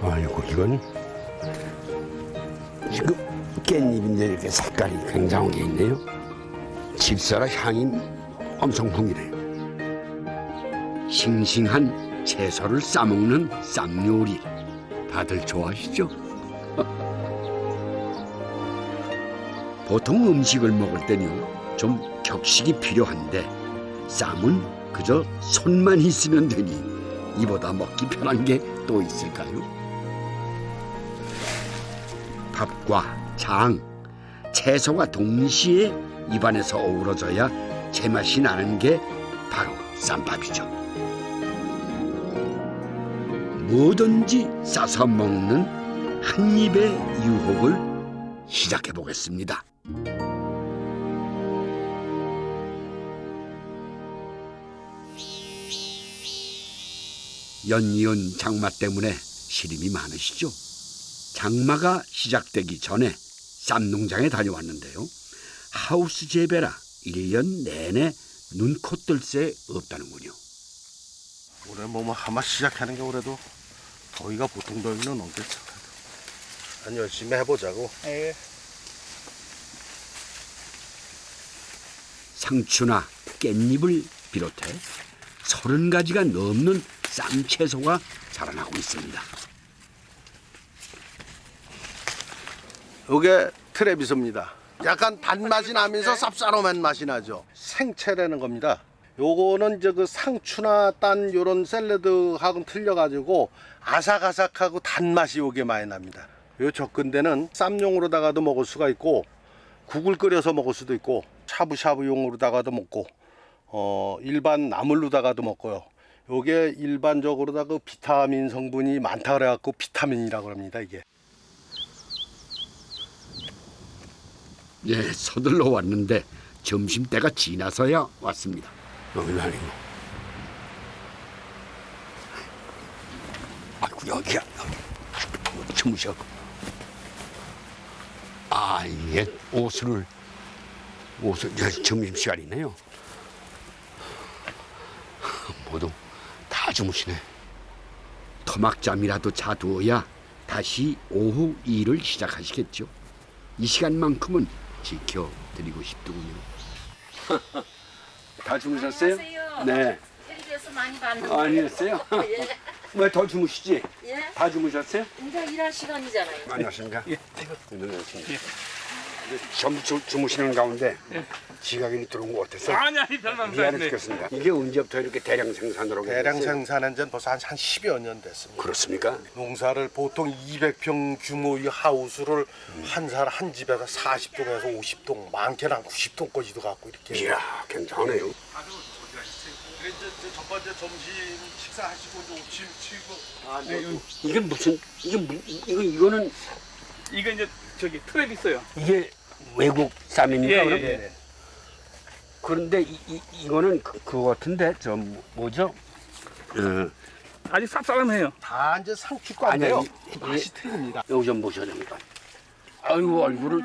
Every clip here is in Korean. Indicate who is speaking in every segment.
Speaker 1: 아이고 이건 지금 깻잎인데 이렇게 색깔이 굉장한 게 있네요. 집사라 향이 엄청 풍기네요. 싱싱한 채소를 싸먹는 쌈요리 다들 좋아하시죠? 보통 음식을 먹을 때는요 좀 격식이 필요한데 쌈은 그저 손만 있으면 되니 이보다 먹기 편한 게 또 있을까요? 밥과 장, 채소가 동시에 입안에서 어우러져야 제맛이 나는 게 바로 쌈밥이죠. 뭐든지 싸서 먹는 한 입의 유혹을 시작해 보겠습니다. 연이은 장마 때문에 시름이 많으시죠? 장마가 시작되기 전에 쌈 농장에 다녀왔는데요. 하우스 재배라 1년 내내 눈코 뜰 새 없다는군요.
Speaker 2: 올해 뭐 하마 시작하는 게 올해도 더위가 보통 더위는 없겠죠. 한 열심히 해보자고.
Speaker 3: 예.
Speaker 1: 상추나 깻잎을 비롯해 30가지가 넘는 쌈 채소가 자라나고 있습니다.
Speaker 2: 이게 트레비스입니다. 약간 단맛이 나면서 쌉싸름한 맛이 나죠. 생채라는 겁니다. 요거는 이제 그 상추나 딴 요런 샐러드하고는 틀려가지고 아삭아삭하고 단맛이 요게 많이 납니다. 요 접근대는 쌈용으로다가도 먹을 수가 있고 국을 끓여서 먹을 수도 있고 샤브샤브용으로다가도 먹고 일반 나물로다가도 먹고요. 요게 일반적으로다가 비타민 성분이 많다 그래갖고 비타민이라고 합니다. 이게.
Speaker 1: 예, 서둘러 왔는데 점심때가 지나서야 왔습니다. 여기 아니고. 아이고 여기야. 여기 주무셔. 아 이게 옷을 점심시간이네요. 모두 다 주무시네. 토막잠이라도 자두어야 다시 오후 일을 시작하시겠죠. 이 시간만큼은 지켜드리고 싶더군요. 다 주무셨어요?
Speaker 4: 안녕하세요.
Speaker 1: 네.
Speaker 4: 텔레비에서 많이 봤는데.
Speaker 1: 아니었어요?
Speaker 4: 예.
Speaker 1: 왜 더 주무시지?
Speaker 4: 예.
Speaker 1: 다 주무셨어요?
Speaker 4: 이제 일할 시간이잖아요.
Speaker 1: 안녕하십니까?
Speaker 3: 예.
Speaker 1: 네. 전부 주무시는 가운데 지각이 들어온 거 어땠어요?
Speaker 3: 아니 별만
Speaker 1: 미안해 죽겠습니다. 이게 언제부터 이렇게 대량 생산으로
Speaker 2: 대량
Speaker 1: 됐어요?
Speaker 2: 생산한 지는 벌써 한 10여 년 됐습니다.
Speaker 1: 그렇습니까?
Speaker 2: 농사를 보통 200평 규모의 하우스를 한 집에서 40동에서 50동, 많게는 한 90동까지도 갖고 이렇게.
Speaker 1: 이야, 굉장하네요.
Speaker 2: 첫 번째 점심 식사하시고 침 치고.
Speaker 1: 이게 무슨 이거는
Speaker 3: 이거 이제 저기 트레비스요.
Speaker 1: 이게 외국 쌈입니까?
Speaker 3: 예,
Speaker 1: 그럼?
Speaker 3: 예, 예.
Speaker 1: 그런데 이거는 그거 같은데 저 뭐죠?
Speaker 3: 아직 쌉싸름해요.
Speaker 2: 다 이제 상추과인데요.
Speaker 1: 아니,
Speaker 2: 맛이 틀립니다.
Speaker 1: 여기 좀 보셔야 됩니다. 아이고 얼굴을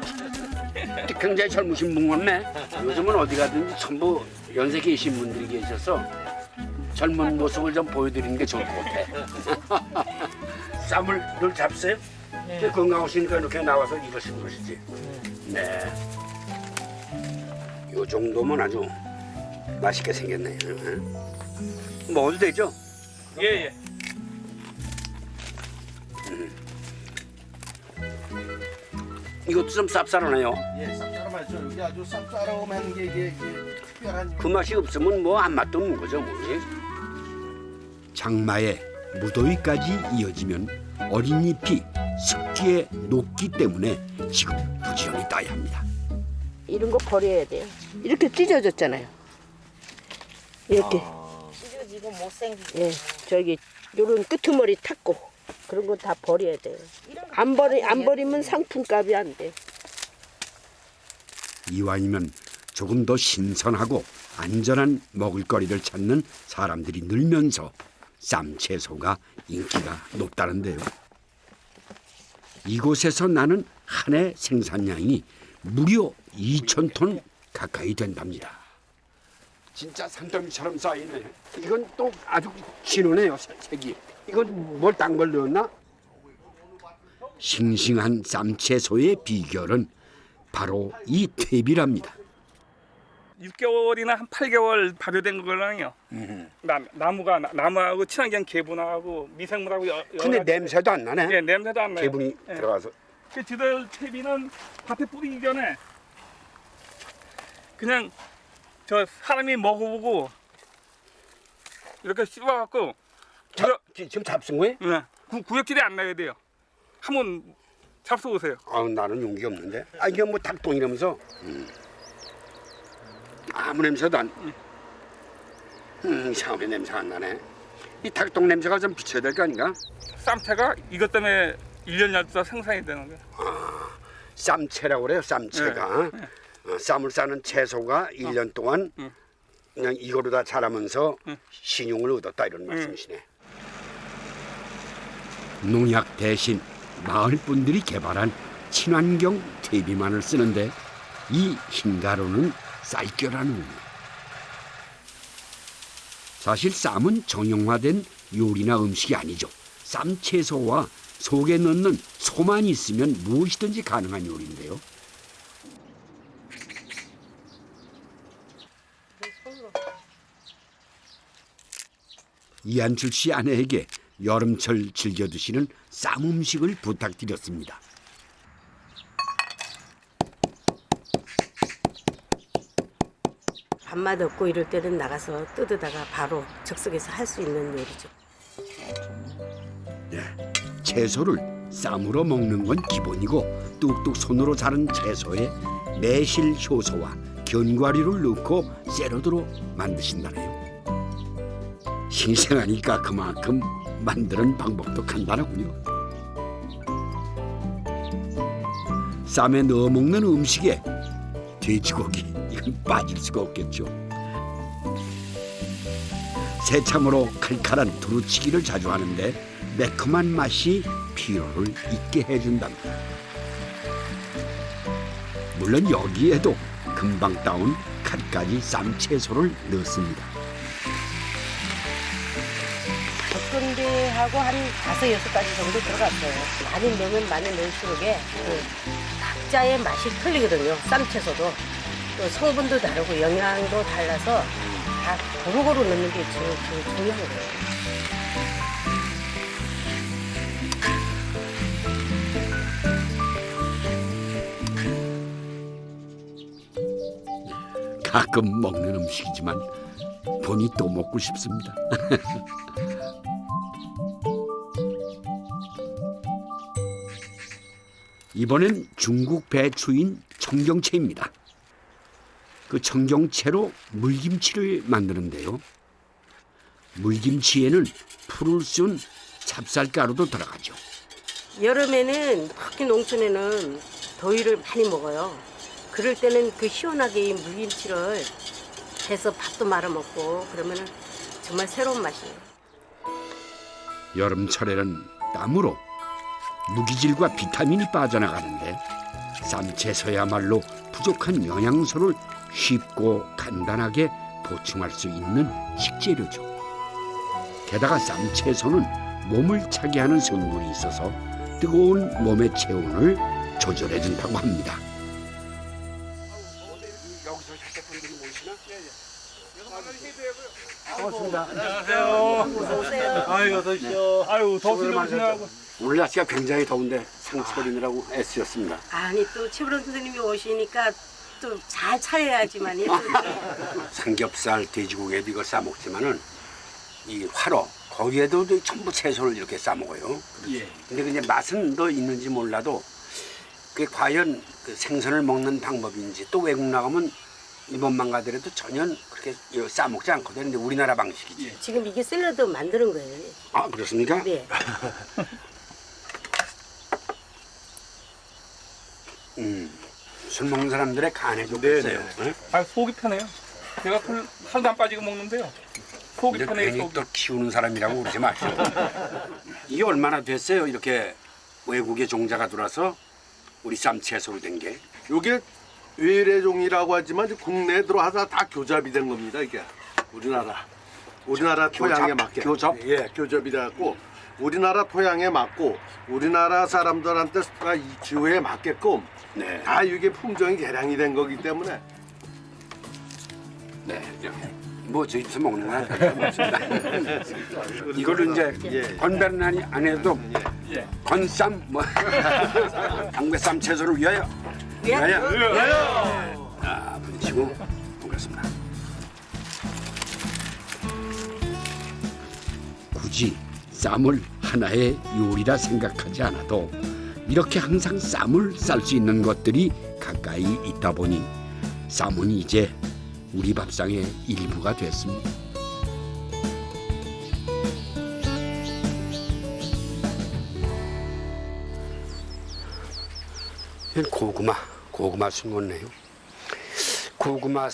Speaker 1: 굉장히 젊으신 분 같네. 요즘은 어디 가든지 전부 연세 계신 분들이 계셔서 젊은 모습을 좀 보여드리는 게 좋을 것 같아. 쌈을 늘 잡으세요? 네. 건강하시니까 이렇게 나와서 입으신 것이지. 네. 요 정도면 아주 맛있게 생겼네. 먹어도 되죠?
Speaker 3: 예예.
Speaker 1: 이것도 좀 쌉싸하네요.
Speaker 2: 예, 쌉싸름하죠. 여기 아주 쌉싸름한 게 이게 특별한.
Speaker 1: 그 맛이 없으면 뭐 안 맛도 없는 거죠, 뭐. 장마에 무더위까지 이어지면 어린 잎이 습기에 녹기 때문에 지금 부지런히 따야 합니다.
Speaker 5: 이런 거 버려야 돼요. 이렇게 찢어졌잖아요. 이렇게.
Speaker 4: 찢어지고 못생기고.
Speaker 5: 예, 저기 요런 끄트머리 탔고 그런 건 다 버려야 돼요. 안 버리면 상품값이 안 돼.
Speaker 1: 이왕이면 조금 더 신선하고 안전한 먹을거리를 찾는 사람들이 늘면서 쌈 채소가 인기가 높다는데요. 이곳에서 나는 한 해 생산량이 무려 2,000톤 가까이 된답니다. 진짜 산더미처럼 쌓이네. 이건 또 아주 진하네요, 색이. 이건 뭘 딴 걸 넣었나? 싱싱한 쌈채소의 비결은 바로 이 퇴비랍니다.
Speaker 3: 6개월이나 한 8개월 발효된 거랑요. 나무하고 친환경 개분하고 미생물하고 여러
Speaker 1: 근데
Speaker 3: 가지-
Speaker 1: 냄새도 안 나네.
Speaker 3: 예, 냄새도 안 나요.
Speaker 1: 개분이
Speaker 3: 예.
Speaker 1: 들어가서.
Speaker 3: 그 지들 퇴비는 밭에 뿌리기 전에 그냥 저 사람이 먹어보고 이렇게 씹어갖고
Speaker 1: 지금 잡순 거예요?
Speaker 3: 구역질이 안 나야 돼요. 한번 잡숴보세요.
Speaker 1: 나는 용기가 없는데. 이게 뭐 닭똥이라면서. 아무 냄새도 안. 이상하게 냄새 안 나네. 이 닭똥 냄새가 좀 비춰야 될 거 아닌가?
Speaker 3: 쌈채가 이것 때문에 1년 12달 생산이 되는 거예요.
Speaker 1: 쌈채라고 그래요. 쌈채가. 쌈을 싸는 채소가 1년 동안 그냥 이거로 다 자라면서 신용을 얻었다 이런 말씀이시네. 농약 대신 마을 분들이 개발한 친환경 퇴비만을 쓰는데 이 흰가루는 쌀겨라는 겁니다. 사실 쌈은 정형화된 요리나 음식이 아니죠. 쌈 채소와 속에 넣는 소만 있으면 무엇이든지 가능한 요리인데요. 이한출 씨 아내에게 여름철 즐겨 드시는 쌈 음식을 부탁드렸습니다.
Speaker 5: 밥맛 없고 이럴 때는 나가서 뜯어다가 바로 즉석에서 할 수 있는 요리죠.
Speaker 1: 채소를 쌈으로 먹는 건 기본이고 뚝뚝 손으로 자른 채소에 매실 효소와 견과류를 넣고 샐러드로 만드신다네요. 신생하니까 그만큼 만드는 방법도 간단하군요. 쌈에 넣어 먹는 음식에 돼지고기 이건 빠질 수가 없겠죠. 새참으로 칼칼한 두루치기를 자주 하는데 매콤한 맛이 피로를 잊게 해준답니다. 물론 여기에도 금방 따온 갖가지 쌈채소를 넣습니다.
Speaker 5: 젓건대하고 한 5-6가지 정도 들어갔어요. 많이 넣으면 많이 넣을수록에 그 각자의 맛이 틀리거든요. 쌈채소도. 또 성분도 다르고 영양도 달라서 다 고루고루 넣는 게 제일 중요한 거예요.
Speaker 1: 가끔 먹는 음식이지만 본이 또 먹고 싶습니다. 이번엔 중국 배추인 청경채입니다. 그 청경채로 물김치를 만드는데요. 물김치에는 풀을 쓴 찹쌀가루도 들어가죠.
Speaker 5: 여름에는 특히 농촌에는 더위를 많이 먹어요. 그럴 때는 그 시원하게 이 물김치를 해서 밥도 말아 먹고 그러면 정말 새로운 맛이에요.
Speaker 1: 여름철에는 땀으로 무기질과 비타민이 빠져나가는데 쌈채소야말로 부족한 영양소를 쉽고 간단하게 보충할 수 있는 식재료죠. 게다가 쌈채소는 몸을 차게 하는 성분이 있어서 뜨거운 몸의 체온을 조절해준다고 합니다. 여기서 자제분들이 모시나? 반갑습니다.
Speaker 3: 아유, 어서 오십시오. 아유, 더우신데 오시냐고.
Speaker 1: 오늘 날씨가 굉장히 더운데 상추거리느라고 애쓰셨습니다.
Speaker 5: 아니 또 최불원 선생님이 오시니까 또 잘 차려야지만이.
Speaker 1: 삼겹살, 돼지고기에도 이걸 싸 먹지만은 이 화로 거기에도 전부 채소를 이렇게 싸 먹어요.
Speaker 3: 예.
Speaker 1: 근데 이제 맛은 더 있는지 몰라도 그게 과연 그 생선을 먹는 방법인지 또 외국 나가면 일본만 가더라도 전혀 그렇게 싸 먹지 않거든요. 근데 우리나라 방식이지.
Speaker 5: 지금 이게 샐러드 만드는 거예요.
Speaker 1: 아 그렇습니까?
Speaker 5: 네.
Speaker 1: 술 먹는 사람들의 간에 좋겠어요. 네?
Speaker 3: 아, 속이 편해요. 제가 살도 안 빠지고 먹는데요. 속이
Speaker 1: 근데
Speaker 3: 편해요,
Speaker 1: 괜히
Speaker 3: 속이.
Speaker 1: 또 키우는 사람이라고 그러지 마시고. 이게 얼마나 됐어요? 이렇게 외국의 종자가 들어와서 우리 쌈채소로 된 게.
Speaker 2: 요게 외래종이라고 하지만 이제 국내에 들어와서 다 교잡이 된 겁니다. 이게 우리나라 토양에 맞게.
Speaker 1: 교접?
Speaker 2: 예, 교접이 돼갖고 우리나라 토양에 맞고 우리나라 사람들한테 이 기후에 맞게끔
Speaker 1: 네.
Speaker 2: 다 이게 품종이 개량이 된 거기 때문에
Speaker 1: 네. 뭐 저기서 먹는 건 없습니다. 이거를 이제
Speaker 2: 예.
Speaker 1: 건배는 안 해도
Speaker 3: 예.
Speaker 1: 건쌈 뭐 당배쌈 채소를 위하여 아, 부딪히고 먹겠습니다. 굳이 쌈을 하나의 요리라 생각하지 않아도 이렇게 항상 쌈을 쌀 수 있는 것들이 가까이 있다 보니 쌈은 이제 우리 밥상의 일부가 됐습니다. 고구마 숨었네요. 고구마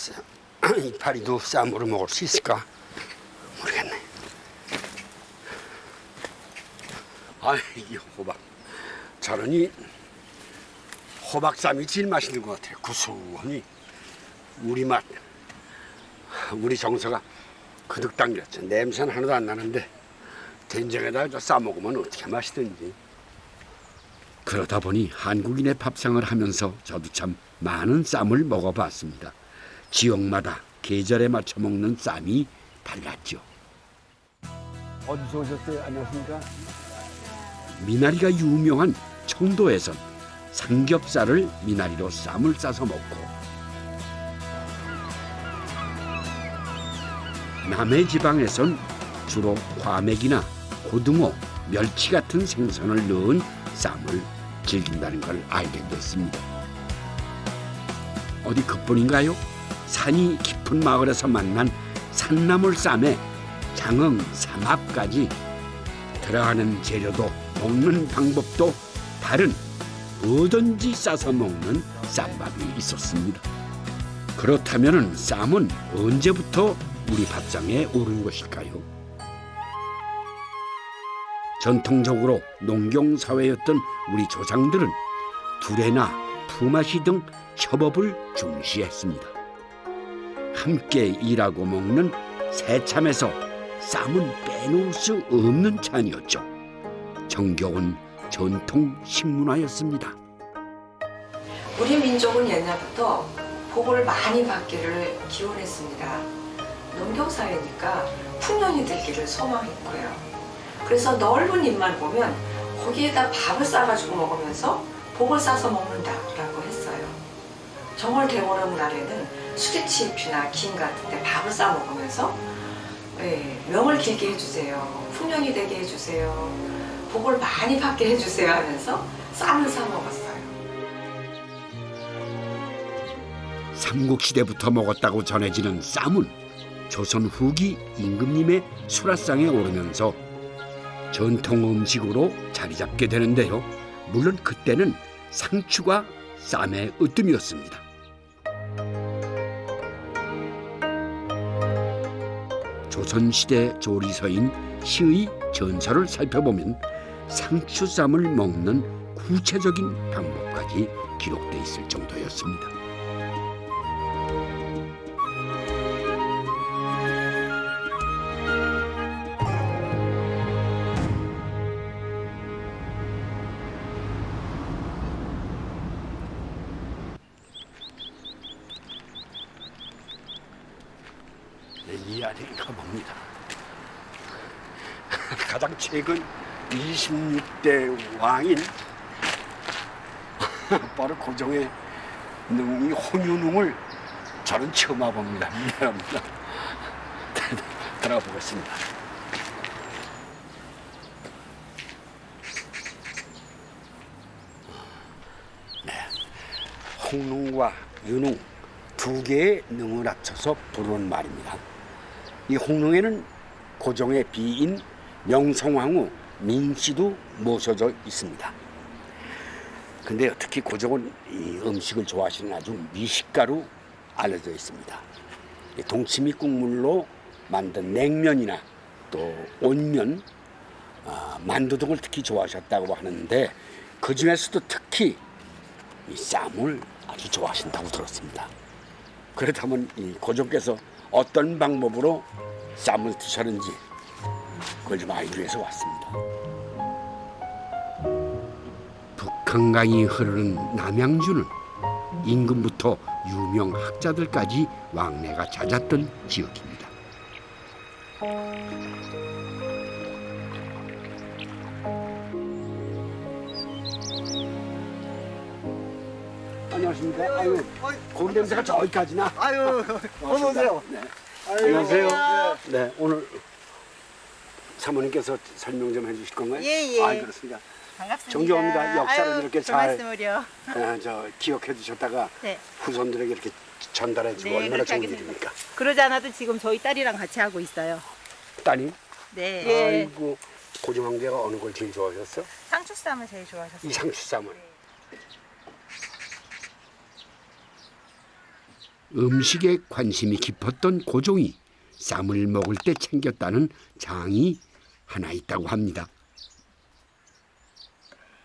Speaker 1: 이파리도 쌈으로 먹을 수 있을까 모르겠네. 아, 이게 호박. 저러니 호박쌈이 제일 맛있는 것 같아요. 구수하니 우리 맛, 우리 정서가 그득 당겼죠. 냄새는 하나도 안 나는데 된장에다 싸 먹으면 어떻게 맛있든지. 그러다 보니 한국인의 밥상을 하면서 저도 참 많은 쌈을 먹어봤습니다. 지역마다 계절에 맞춰 먹는 쌈이 달랐죠. 어디서 오셨어요? 안녕하십니까? 미나리가 유명한 청도에선 삼겹살을 미나리로 쌈을 싸서 먹고 남해 지방에선 주로 과메기나 고등어, 멸치 같은 생선을 넣은 쌈을 즐긴다는 걸 알게 됐습니다. 어디 그뿐인가요? 산이 깊은 마을에서 만난 산나물 쌈에 장흥, 삼합까지 들어가는 재료도 먹는 방법도 다른 뭐든지 싸서 먹는 쌈밥이 있었습니다. 그렇다면 쌈은 언제부터 우리 밥상에 오른 것일까요? 전통적으로 농경사회였던 우리 조상들은 두레나 품앗이 등 협업을 중시했습니다. 함께 일하고 먹는 새참에서 쌈은 빼놓을 수 없는 찬이었죠. 정겨운 전통 식문화였습니다.
Speaker 6: 우리 민족은 옛날부터 복을 많이 받기를 기원했습니다. 농경사회니까 풍년이 들기를 소망했고요. 그래서 넓은 입만 보면 거기에다 밥을 싸가지고 먹으면서 복을 싸서 먹는다라고 했어요. 정월 대보름 날에는 수리치잎이나 김 같은 데 밥을 싸 먹으면서 명을 길게 해주세요. 풍년이 되게 해주세요. 복을 많이 받게 해주세요 하면서 쌈을 싸 먹었어요.
Speaker 1: 삼국시대부터 먹었다고 전해지는 쌈은 조선 후기 임금님의 수라상에 오르면서 전통 음식으로 자리 잡게 되는데요. 물론 그때는 상추가 쌈의 으뜸이었습니다. 조선시대 조리서인 시의 전설을 살펴보면 상추쌈을 먹는 구체적인 방법까지 기록돼 있을 정도였습니다. 이 안인가 봅니다. 가장 최근 26대 왕인 바로 고종의 능이 홍윤웅을 저는 처음 와봅니다. 미안합니다. 들어가 보겠습니다. 네, 홍능과 윤웅 두 개의 능을 합쳐서 부르는 말입니다. 이 홍릉에는 고종의 비인 명성황후 민씨도 모셔져 있습니다. 근데 특히 고종은 이 음식을 좋아하시는 아주 미식가로 알려져 있습니다. 동치미 국물로 만든 냉면이나 또 온면, 만두 등을 특히 좋아하셨다고 하는데 그 중에서도 특히 이 쌈을 아주 좋아하신다고 들었습니다. 그렇다면 이 고종께서 어떤 방법으로 쌈을 드셨는지 그걸 좀 알기 위해서 왔습니다. 북한강이 흐르는 남양주는 임금부터 유명 학자들까지 왕래가 잦았던 지역입니다. 안녕하십니까. 아유, 고기 냄새가 저기까지나.
Speaker 7: 아유, 어서 오세요.
Speaker 1: 네. 안녕하세요. 네, 오늘 사모님께서 설명 좀 해주실 건가요?
Speaker 8: 예, 예.
Speaker 1: 아, 그렇습니다.
Speaker 8: 반갑습니다.
Speaker 1: 존경합니다. 역사를
Speaker 8: 아유,
Speaker 1: 이렇게
Speaker 8: 그
Speaker 1: 잘
Speaker 8: 말씀을요.
Speaker 1: 기억해 주셨다가
Speaker 8: 네.
Speaker 1: 후손들에게 이렇게 전달해 주고
Speaker 8: 네,
Speaker 1: 얼마나
Speaker 8: 그렇게
Speaker 1: 좋은
Speaker 8: 하겠습니다.
Speaker 1: 일입니까?
Speaker 8: 그러지 않아도 지금 저희 딸이랑 같이 하고 있어요.
Speaker 1: 따님?
Speaker 8: 네. 예.
Speaker 1: 아이고, 고종황제가 어느 걸 제일 좋아하셨어?
Speaker 8: 상추쌈을 제일 좋아하셨어요.
Speaker 1: 이 상추쌈을. 음식에 관심이 깊었던 고종이 쌈을 먹을 때 챙겼다는 장이 하나 있다고 합니다.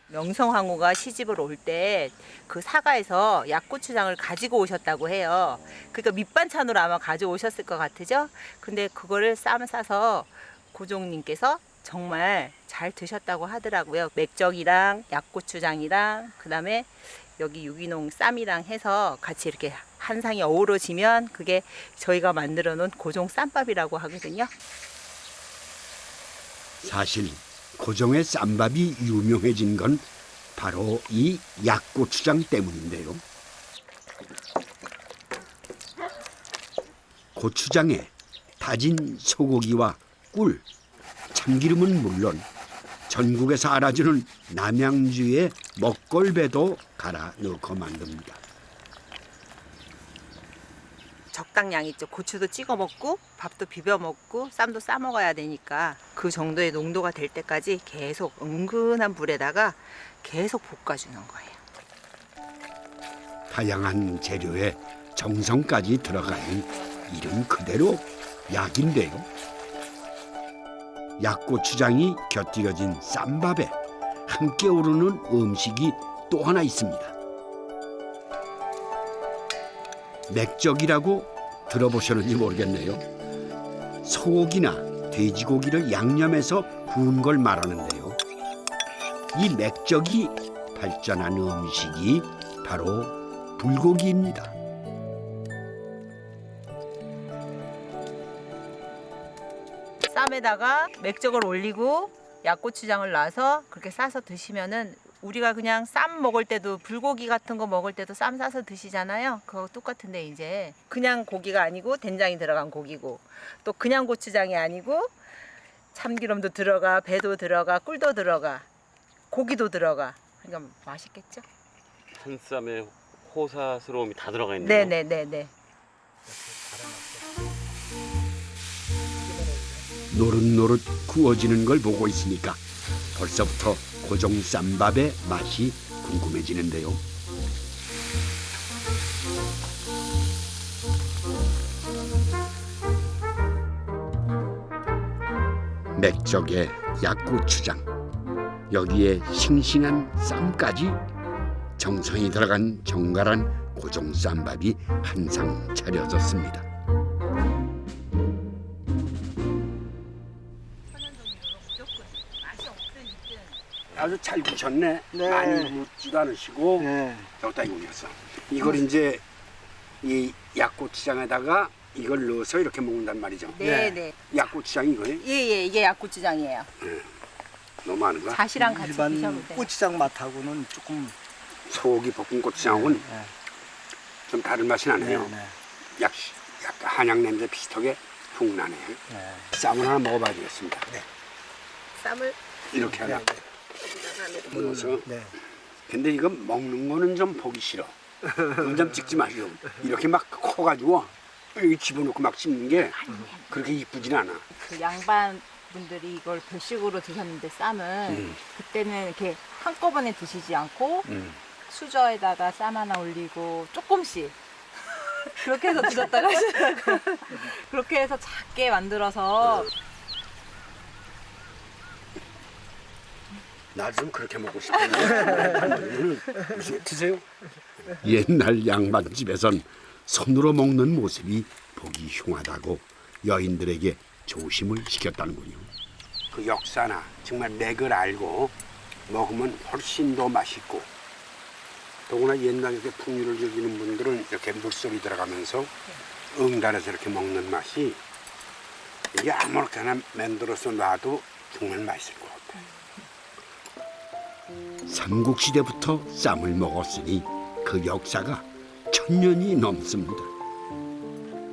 Speaker 8: 명성황후가 시집을 올 때 그 사가에서 약고추장을 가지고 오셨다고 해요. 그러니까 밑반찬으로 아마 가져오셨을 것 같으죠? 근데 그거를 쌈을 싸서 고종님께서 정말 잘 드셨다고 하더라고요. 맥적이랑 약고추장이랑 그다음에 여기 유기농 쌈이랑 해서 같이 이렇게 한 상이 어우러지면 그게 저희가 만들어 놓은 고종 쌈밥이라고 하거든요.
Speaker 1: 사실 고종의 쌈밥이 유명해진 건 바로 이 약고추장 때문인데요. 고추장에 다진 소고기와 꿀, 참기름은 물론 전국에서 알아주는 남양주의 먹골배도 갈아 넣고 만듭니다.
Speaker 8: 적당량 있죠. 고추도 찍어 먹고 밥도 비벼 먹고 쌈도 싸 먹어야 되니까 그 정도의 농도가 될 때까지 계속 은근한 불에다가 계속 볶아주는 거예요.
Speaker 1: 다양한 재료에 정성까지 들어가는 이름 그대로 약인데요. 약고추장이 곁들여진 쌈밥에 함께 오르는 음식이 또 하나 있습니다. 맥적이라고 들어보셨는지 모르겠네요. 소고기나 돼지고기를 양념해서 구운 걸 말하는데요. 이 맥적이 발전한 음식이 바로 불고기입니다.
Speaker 8: 쌈에다가 맥적을 올리고 약고추장을 놔서 그렇게 싸서 드시면은 우리가 그냥 쌈 먹을 때도 불고기 같은 거 먹을 때도 쌈 싸서 드시잖아요. 그거 똑같은데 이제 그냥 고기가 아니고 된장이 들어간 고기고 또 그냥 고추장이 아니고 참기름도 들어가 배도 들어가 꿀도 들어가 고기도 들어가 그러니까 맛있겠죠?
Speaker 9: 한 쌈에 호사스러움이 다 들어가 있네요.
Speaker 8: 네네네네.
Speaker 1: 노릇노릇 구워지는 걸 보고 있으니까 벌써부터 고종 쌈밥의 맛이 궁금해지는데요. 맥적에 약고추장, 여기에 싱싱한 쌈까지 정성이 들어간 정갈한 고종 쌈밥이 한 상 차려졌습니다. 아주 잘 구셨네.
Speaker 7: 네.
Speaker 1: 많이 묻지도 않으시고
Speaker 7: 네.
Speaker 1: 여기다 올렸어. 이걸 이제 이 약고추장에다가 이걸 넣어서 이렇게 먹는단 말이죠.
Speaker 8: 네네.
Speaker 1: 약고추장이 이거예요?
Speaker 8: 예예 이게 약고추장이에요.
Speaker 1: 너무 많은가?
Speaker 8: 갓이랑 같이
Speaker 7: 일반
Speaker 8: 드셔보세요.
Speaker 7: 고추장 맛하고는 조금
Speaker 1: 소고기 볶은 고추장하고는
Speaker 7: 네,
Speaker 1: 좀 다른 맛이
Speaker 7: 네,
Speaker 1: 나네요.
Speaker 7: 네,
Speaker 1: 약간 한약 냄새 비슷하게 훅 나네요.
Speaker 7: 네.
Speaker 1: 쌈을 하나 먹어봐야 되겠습니다.
Speaker 8: 쌈을
Speaker 1: 이렇게 하나 넣어서.
Speaker 7: 네.
Speaker 1: 근데 이거 먹는 거는 좀 보기 싫어. 그건 좀 찍지 마시오. 이렇게 막 커가지고 여기 집어넣고 막 씹는 게 그렇게 이쁘진 않아.
Speaker 8: 그 양반 분들이 이걸 별식으로 드셨는데 쌈은 그때는 이렇게 한꺼번에 드시지 않고 수저에다가 쌈 하나 올리고 조금씩 그렇게 해서 드셨다가 하시더라고요. 그렇게 해서 작게 만들어서
Speaker 1: 나 좀 그렇게 먹고 싶은데 드세요. 옛날 양반집에선 손으로 먹는 모습이 보기 흉하다고 여인들에게 조심을 시켰다는군요. 그 역사나 정말 맥을 알고 먹으면 훨씬 더 맛있고 더구나 옛날 이렇게 풍류를 즐기는 분들은 이렇게 물속에 들어가면서 응달에서 이렇게 먹는 맛이 이게 아무렇게나 만들어서 놔도 정말 맛있을 것 같아요. 삼국시대부터 쌈을 먹었으니 그 역사가 1000년이 넘습니다.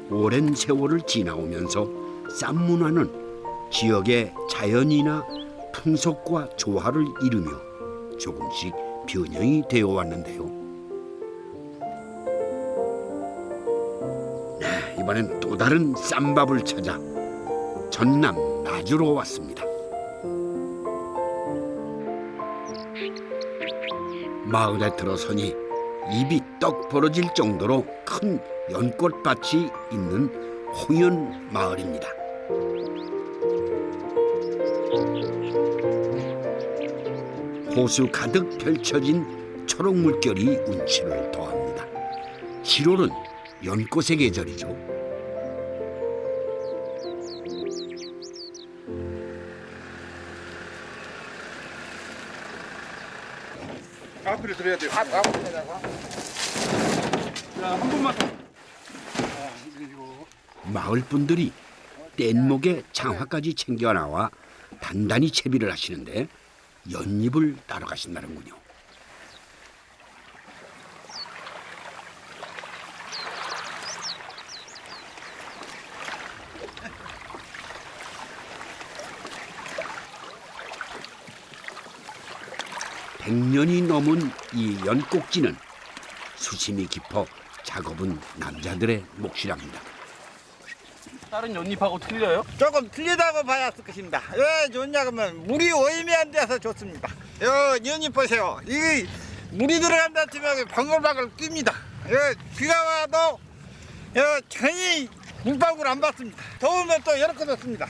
Speaker 1: 오랜 세월을 지나오면서 쌈 문화는 지역의 자연이나 풍속과 조화를 이루며 조금씩 변형이 되어 왔는데요. 네, 이번엔 또 다른 쌈밥을 찾아 전남 나주로 왔습니다. 마을에 들어서니 입이 떡 벌어질 정도로 큰 연꽃밭이 있는 홍연 마을입니다. 호수 가득 펼쳐진 초록 물결이 운치를 더합니다. 7월은 연꽃의 계절이죠.
Speaker 3: 앞으로 들어야 돼요. 앞으로다가. 자, 한 번만 더.
Speaker 1: 마을 분들이 뗏목에 장화까지 챙겨 나와 단단히 채비를 하시는데 연잎을 따러 가신다는군요. (100년이) 넘은 이 연꽃지는 수심이 깊어 작업은 남자들의 몫이랍니다.
Speaker 3: 다른 연잎하고 틀려요?
Speaker 7: 조금 틀리다고 봐야 할 것입니다. 왜 좋냐 그러면 물이 오염이 돼서 좋습니다. 요 연잎 보세요. 이 물이 들어간다 치면 방울방울 뜹니다. 비가 와도 전혀 물방울 안 받습니다. 더우면 또 이렇게 좋습니다.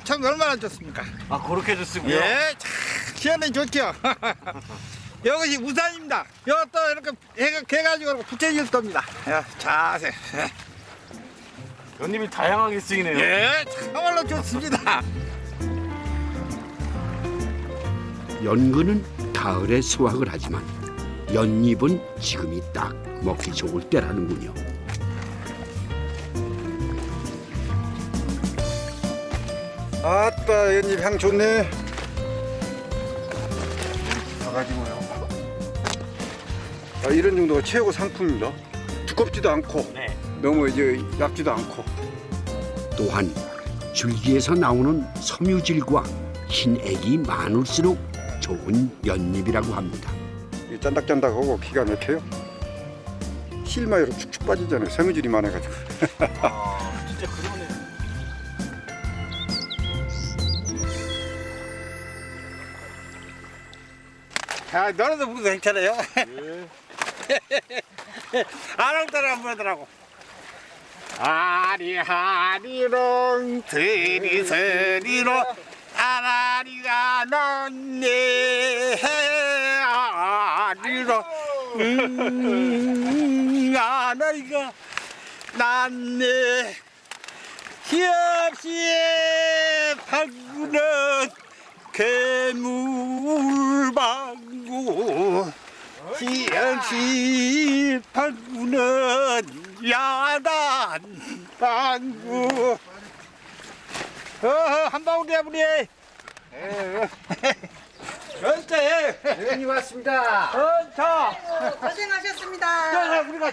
Speaker 7: 참 얼마나 좋습니까?
Speaker 3: 아, 그렇게 좋습니다.
Speaker 7: 참 시원해 좋죠. 이것이 우산입니다. 이것도 이렇게 해가지고 붙여줄 겁니다. 자세.
Speaker 3: 연잎이 다양하게 쓰이네요.
Speaker 7: 참말로 좋습니다.
Speaker 1: 연근은 가을에 수확을 하지만 연잎은 지금이 딱 먹기 좋을 때라는군요.
Speaker 7: 아따 연잎 향 좋네.
Speaker 10: 가가지고요. 이런 정도가 최고 상품입니다. 두껍지도 않고 너무 이제 얇지도 않고.
Speaker 1: 또한 줄기에서 나오는 섬유질과 흰 액이 많을수록 좋은 연잎이라고 합니다.
Speaker 10: 짠닥짠닥하고 기가 막혀요. 실마리로 축축 빠지잖아요. 섬유질이 많아가지고.
Speaker 3: 진짜 그러네.
Speaker 7: 너네도 부르도 괜찮아요. 아랑따라 안 부르더라고. 아리하리롱 드리스리로 아라리가 났네 아리로 아라리가 났네 희없이 발구는 괴물방구 희없이 발구는 야단방구 한 방울이야 우리 그렇지
Speaker 1: 연잎 왔습니다.
Speaker 7: 자
Speaker 5: 고생하셨습니다.
Speaker 7: 우리가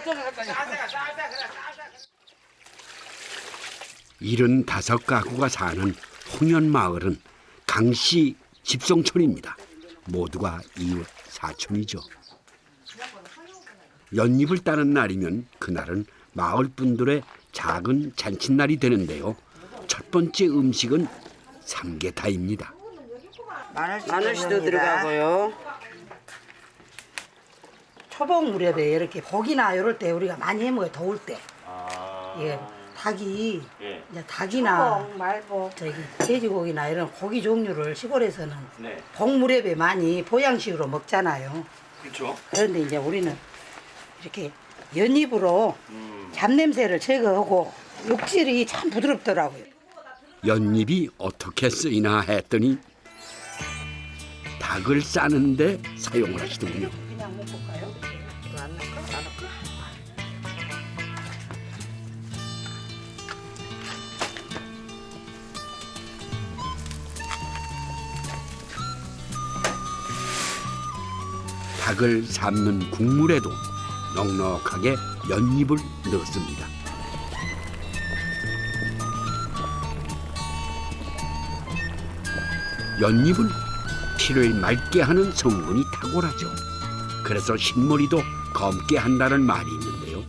Speaker 1: 일흔 5가구가 사는 홍연마을은 강씨 집성촌입니다. 모두가 이웃 사촌이죠. 연잎을 따는 날이면 그날은 마을 분들의 작은 잔칫날이 되는데요. 첫 번째 음식은 삼계탕입니다.
Speaker 5: 마늘씨도 들어가고요. 초복 무렵에 이렇게 복이나 이럴 때 우리가 많이 해먹어요. 더울 때. 예, 닭이 이제 닭이나 저기 돼지고기나 이런 고기 종류를 시골에서는 복 무렵에 많이 보양식으로 먹잖아요.
Speaker 3: 그렇죠.
Speaker 5: 그런데 이제 우리는 이렇게 연잎으로 잡냄새를 제거하고 육질이 참 부드럽더라고요.
Speaker 1: 연잎이 어떻게 쓰이나 했더니 닭을 싸는데 사용을 하시더군요.
Speaker 5: 그냥 먹을까요? 이거 안 넣을까? 안 넣을까?
Speaker 1: 닭을 삶는 국물에도 넉넉하게 연잎을 넣습니다. 연잎은 피를 맑게 하는 성분이 탁월하죠. 그래서 흰머리도 검게 한다는 말이 있는데요.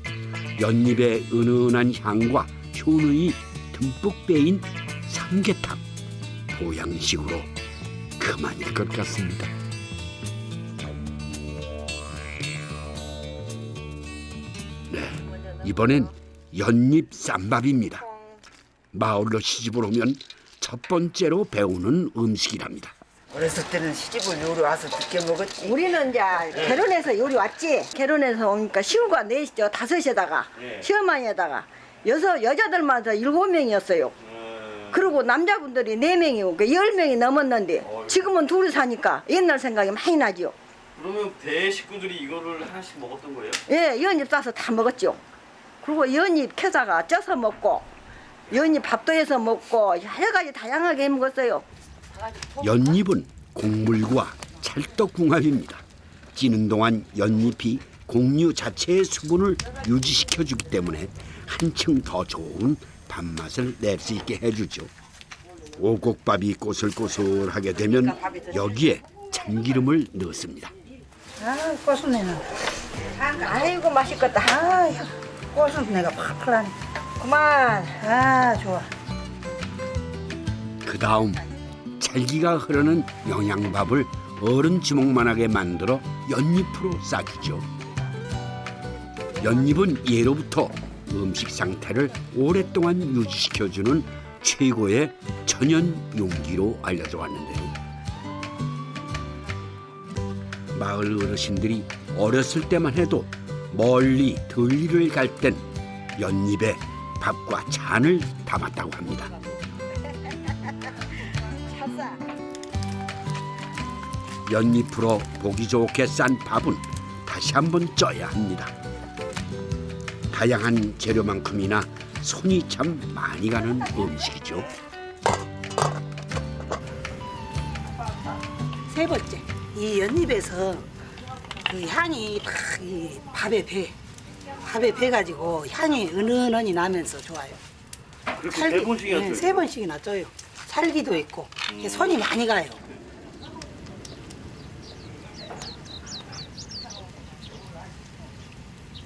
Speaker 1: 연잎의 은은한 향과 효능이 듬뿍 배인 삼계탕, 보양식으로 그만일 것 같습니다. 네, 이번엔 연잎 쌈밥입니다. 마을로 시집을 오면 첫 번째로 배우는 음식이랍니다.
Speaker 11: 어렸을 때는 시집을 요리 와서 늦게 먹었지.
Speaker 12: 우리는 이제 결혼해서 요리 왔지. 결혼해서 오니까 시우가 넷이죠. 다섯에다가 시어머니에다가 여자들만 다 7명이었어요. 그리고 남자분들이 4명이고 10명이 넘었는데 지금은 둘이 사니까 옛날 생각이 많이 나죠.
Speaker 9: 그러면 대 식구들이 이거를 하나씩 먹었던 거예요?
Speaker 12: 예, 연잎 싸서 다 먹었죠. 그리고 연잎 캐다가 쪄서 먹고 연잎 밥도 해서 먹고 여러 가지 다양하게 해 먹었어요.
Speaker 1: 연잎은 곡물과 찰떡궁합입니다. 찌는 동안 연잎이 곡류 자체의 수분을 유지시켜주기 때문에 한층 더 좋은 밥맛을 낼 수 있게 해주죠. 오곡밥이 꼬슬꼬슬하게 되면 여기에 참기름을 넣습니다.
Speaker 11: 아, 고수내는.
Speaker 12: 아이고 맛있겠다.
Speaker 11: 아, 고수내가 팍팍 나네. 그만. 아, 좋아.
Speaker 1: 그 다음 찰기가 흐르는 영양밥을 어른 주먹만하게 만들어 연잎으로 싸주죠. 연잎은 예로부터 음식 상태를 오랫동안 유지시켜주는 최고의 천연 용기로 알려져 왔는데요. 마을 어르신들이 어렸을 때만 해도 멀리 들리를 갈 땐 연잎에 밥과 잔을 담았다고 합니다. 연잎으로 보기 좋게 싼 밥은 다시 한번 쪄야 합니다. 다양한 재료만큼이나 손이 참 많이 가는 음식이죠.
Speaker 5: 세 번째, 이 연잎에서 그 향이 딱 이 밥에 배가지고 향이 은은하니 나면서 좋아요.
Speaker 9: 그렇게 세 번씩이나 쪄요?
Speaker 5: 세 번씩이나 쪄요. 찰기도 있고 손이 많이 가요.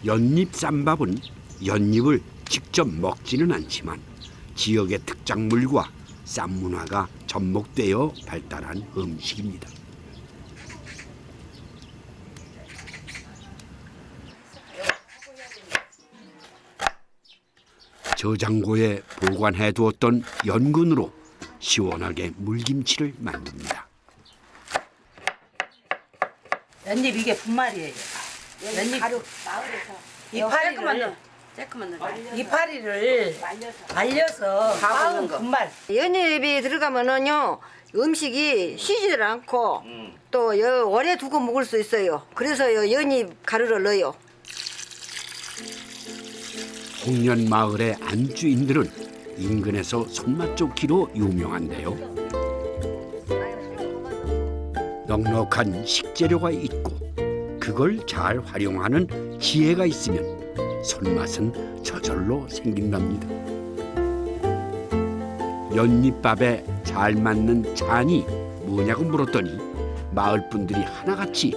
Speaker 1: 연잎 쌈밥은 연잎을 직접 먹지는 않지만 지역의 특작물과 쌈 문화가 접목되어 발달한 음식입니다. 저장고에 보관해 두었던 연근으로 시원하게 물김치를 만듭니다.
Speaker 5: 연잎 이게 분말이에요. 연잎 가루 이파리를 말려서 빻은 분말.
Speaker 12: 연잎이 들어가면은요 음식이 쉬지를 않고 또 오래 두고 먹을 수 있어요. 그래서 연잎 가루를 넣어요.
Speaker 1: 홍련 마을의 안주인들은 인근에서 손맛 좋기로 유명한데요. 넉넉한 식재료가 있고 그걸 잘 활용하는 지혜가 있으면 손맛은 저절로 생긴답니다. 연잎밥에 잘 맞는 잔이 뭐냐고 물었더니 마을 분들이 하나같이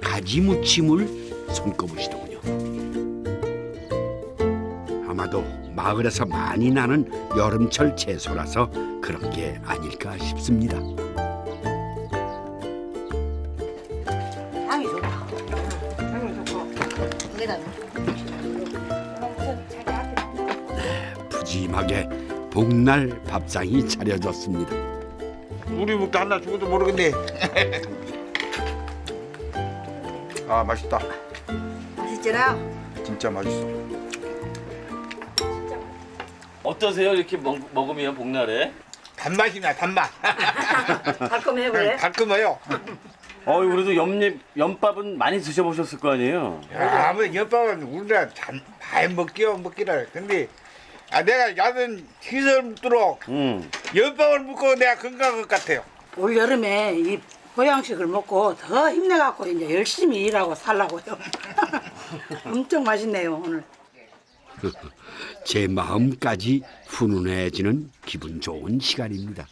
Speaker 1: 가지무침을 손꼽으시더군요. 아마도 마을에서 많이 나는 여름철 채소라서 그런 게 아닐까 싶습니다.
Speaker 5: 향이 좋다. 향이 좋고 여기다
Speaker 1: 푸짐하게 복날 밥상이 차려졌습니다.
Speaker 7: 우리 먹다 하나 죽어도 모르겠네.
Speaker 10: 아, 맛있다.
Speaker 12: 맛있지라?
Speaker 10: 진짜 맛있어.
Speaker 9: 어떠세요? 이렇게 먹으면 복날에?
Speaker 7: 단맛이냐 단맛.
Speaker 5: 가끔 해보래.
Speaker 7: 달끔해요.
Speaker 9: 그래도 연밥은 많이 드셔보셨을 거 아니에요?
Speaker 7: 야, 뭐 연밥은 우리가 많이 먹기라. 근데 내가 야든 기술 먹도록 연밥을 먹고 내가 건강한 것 같아요.
Speaker 11: 올 여름에 이 보양식을 먹고 더 힘내갖고 이제 열심히 일하고 살라고요. 엄청 맛있네요 오늘.
Speaker 1: 제 마음까지 훈훈해지는 기분 좋은 시간입니다.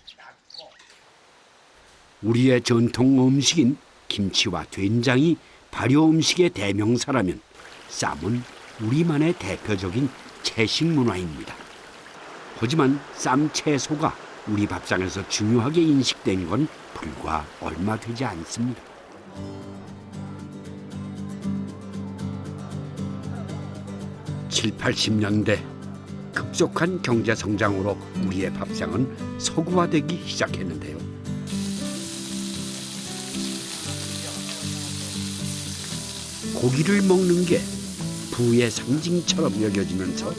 Speaker 1: 우리의 전통 음식인 김치와 된장이 발효 음식의 대명사라면 쌈은 우리만의 대표적인 채식 문화입니다. 하지만 쌈 채소가 우리 밥상에서 중요하게 인식된 건 불과 얼마 되지 않습니다. (7, 80년대) 급속한 경제 성장으로 우리의 밥상은 서구화되기 시작했는데요. 고기를 먹는 게 부의 상징처럼 여겨지면서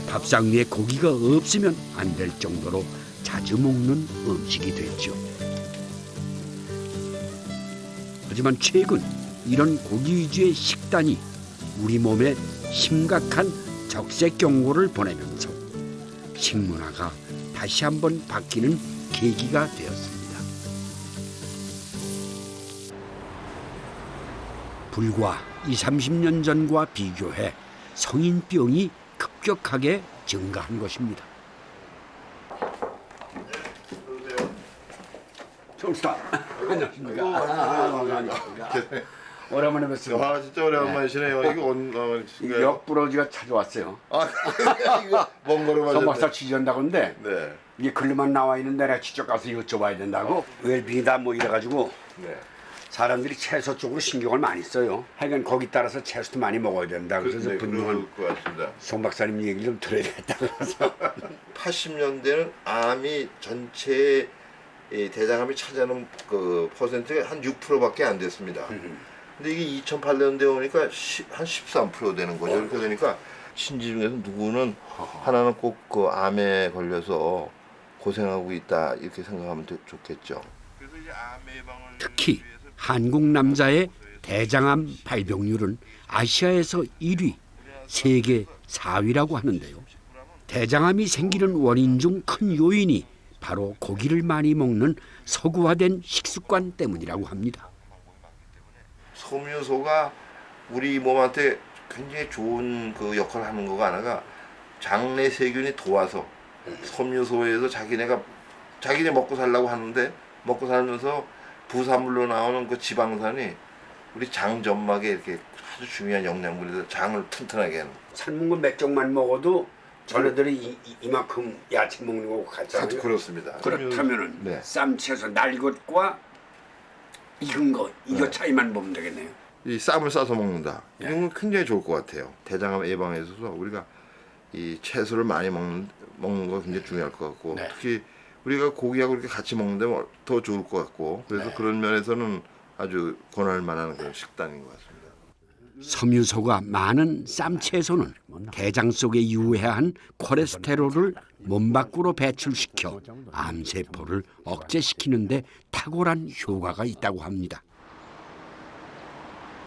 Speaker 1: 밥상 위에 고기가 없으면 안 될 정도로 자주 먹는 음식이 됐죠. 하지만 최근 이런 고기 위주의 식단이 우리 몸에 심각한 적색 경고를 보내면서 식문화가 다시 한번 바뀌는 계기가 되었습니다. 불과 20, 30년 전과 비교해 성인병이 급격하게 증가한 것입니다. 정수다. 안녕하십니까. 오랜만에 뵙습니다.
Speaker 13: 아 진짜 오랜만이시네요. 이거
Speaker 1: 역부러지가 찾아왔어요.
Speaker 13: 이거 먼 걸음 하셨네.
Speaker 1: 성박사 취재한다고 하는데
Speaker 13: 네.
Speaker 1: 이게 글로만 나와 있는데 내가 직접 가서 여쭤봐야 된다고. 웰빙이다 뭐 이래가지고
Speaker 13: 네.
Speaker 1: 사람들이 채소 쪽으로 신경을 많이 써요. 하여간 거기 따라서 채소도 많이 먹어야 된다. 그래서
Speaker 13: 네,
Speaker 1: 분명한
Speaker 13: 그럴 것 같습니다.
Speaker 1: 송 박사님 얘기를 좀 들어야겠다 그래서
Speaker 13: 80년대는 암이 전체 이 대장암이 차지하는 그 퍼센트가 한 6%밖에 안 됐습니다. 근데 이게 2008년대 오니까 한 13% 되는 거죠. 이렇게 되니까 친지 중에서 누구는 하나는 꼭 그 암에 걸려서 고생하고 있다 이렇게 생각하면 좋겠죠. 그래서 이제 암 예방을
Speaker 1: 특히 한국 남자의 대장암 발병률은 아시아에서 1위, 세계 4위라고 하는데요. 대장암이 생기는 원인 중 큰 요인이 바로 고기를 많이 먹는 서구화된 식습관 때문이라고 합니다.
Speaker 13: 섬유소가 우리 몸한테 굉장히 좋은 그 역할을 하는 거가 하나가 장내 세균이 도와서 섬유소에서 자기네 먹고 살려고 하는데 먹고 살면서 부산물로 나오는 그 지방산이 우리 장 점막에 이렇게 아주 중요한 영양분이라서 장을 튼튼하게 하는.
Speaker 1: 삶은 거 몇 쪽만 먹어도 전애들이 이만큼 야채 먹는 거고 같잖아요.
Speaker 13: 그렇습니다.
Speaker 1: 그렇다면은
Speaker 13: 네.
Speaker 1: 쌈 채소 날 것과 익은 거 이거 차이만 보면 되겠네요.
Speaker 13: 이 쌈을 싸서 먹는다. 이건 굉장히 좋을 것 같아요. 대장암 예방에 있어서 우리가 이 채소를 많이 먹는 거 굉장히 중요할 것 같고 특히 우리가 고기하고 이렇게 같이 먹는데 더 좋을 것 같고 그래서 그런 면에서는 아주 권할 만한 그런 식단인 것 같습니다.
Speaker 1: 섬유소가 많은 쌈 채소는 대장 속에 유해한 콜레스테롤을 몸 밖으로 배출시켜 암세포를 억제시키는 데 탁월한 효과가 있다고 합니다.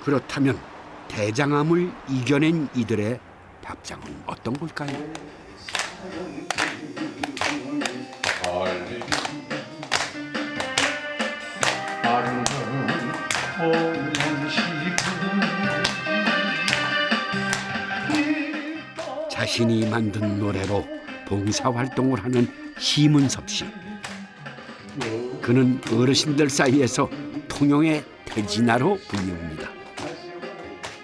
Speaker 1: 그렇다면 대장암을 이겨낸 이들의 밥상은 어떤 걸까요? 자신이 만든 노래로 봉사활동을 하는 심은섭 씨. 그는 어르신들 사이에서 통영의 태진아로 불립니다.